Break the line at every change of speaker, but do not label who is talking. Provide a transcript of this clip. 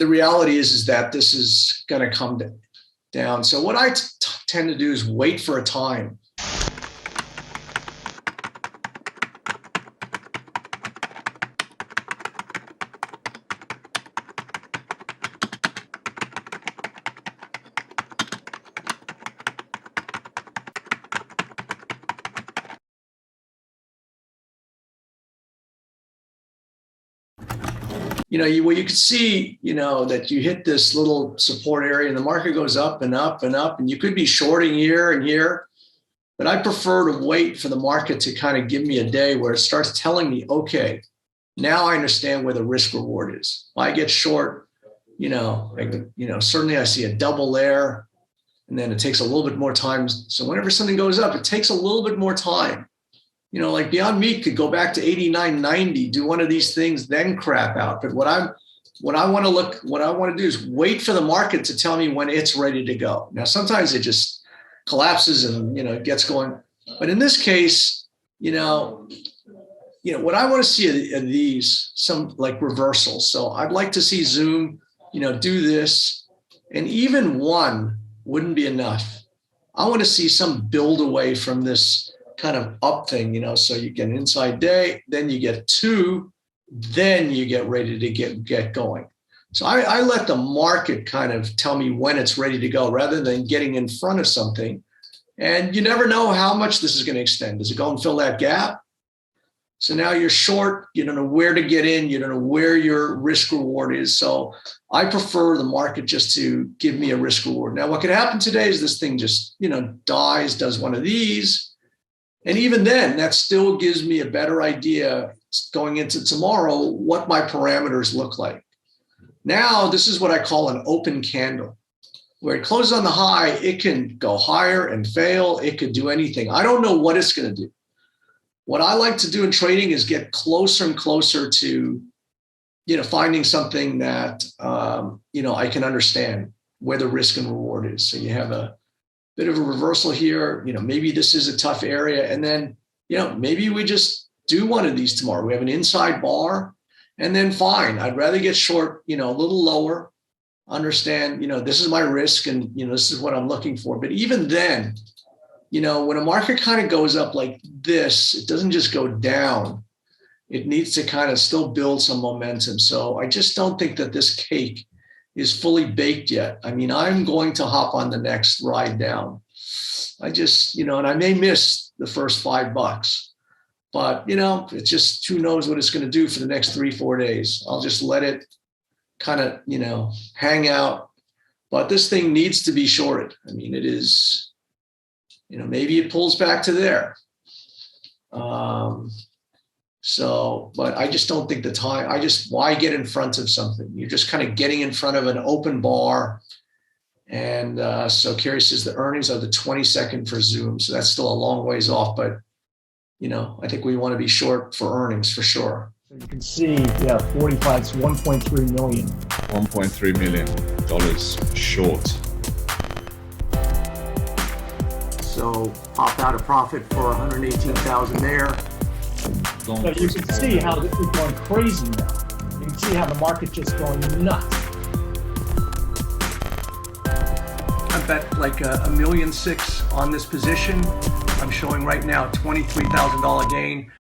the reality is that this is going to come down. So what I tend to do is wait for a time. Well, you can see, that you hit this little support area and the market goes up and up and up, and you could be shorting here and here, but I prefer to wait for the market to kind of give me a day where it starts telling me, okay, now I understand where the risk reward is. I get short, certainly I see a double there, and then it takes a little bit more time. So whenever something goes up, it takes a little bit more time. Like Beyond Meat could go back to 89, 90, do one of these things, then crap out. But what I want to do is wait for the market to tell me when it's ready to go. Now, sometimes it just collapses and, it gets going. But in this case, what I want to see are these, some like reversals. So I'd like to see Zoom, do this, and even one wouldn't be enough. I want to see some build away from this kind of up thing, so you get an inside day, then you get two, then you get ready to get going. So I let the market kind of tell me when it's ready to go rather than getting in front of something. And you never know how much this is going to extend. Does it go and fill that gap? So now you're short, you don't know where to get in, you don't know where your risk reward is. So I prefer the market just to give me a risk reward. Now, what could happen today is this thing just, dies, does one of these. And even then, that still gives me a better idea going into tomorrow what my parameters look like. Now, this is what I call an open candle. Where it closes on the high, it can go higher and fail. It could do anything. I don't know what it's going to do. What I like to do in trading is get closer and closer to, finding something that, I can understand where the risk and reward is. So you have a bit of a reversal here, maybe this is a tough area. And then, maybe we just do one of these tomorrow. We have an inside bar and then fine. I'd rather get short, a little lower, understand, this is my risk and, this is what I'm looking for. But even then, when a market kind of goes up like this, it doesn't just go down. It needs to kind of still build some momentum. So I just don't think that this cake is fully baked yet. I mean, I'm going to hop on the next ride down. I just, and I may miss the first $5, but it's just who knows what it's going to do for the next 3-4 days. I'll just let it kind of, hang out. But this thing needs to be shorted. I mean, it is, maybe it pulls back to there. But I just don't think the time, why get in front of something? You're just kind of getting in front of an open bar. And so Kerry says the earnings are the 22nd for Zoom. So that's still a long ways off, but I think we want to be short for earnings for sure.
So you can see, 45, it's 1.3 million.
$1.3 million short.
So pop out a profit for 118,000 there.
So you can see how this is going crazy now. You can see how the market just going nuts.
I bet like $1.6 million on this position. I'm showing right now $23,000 gain.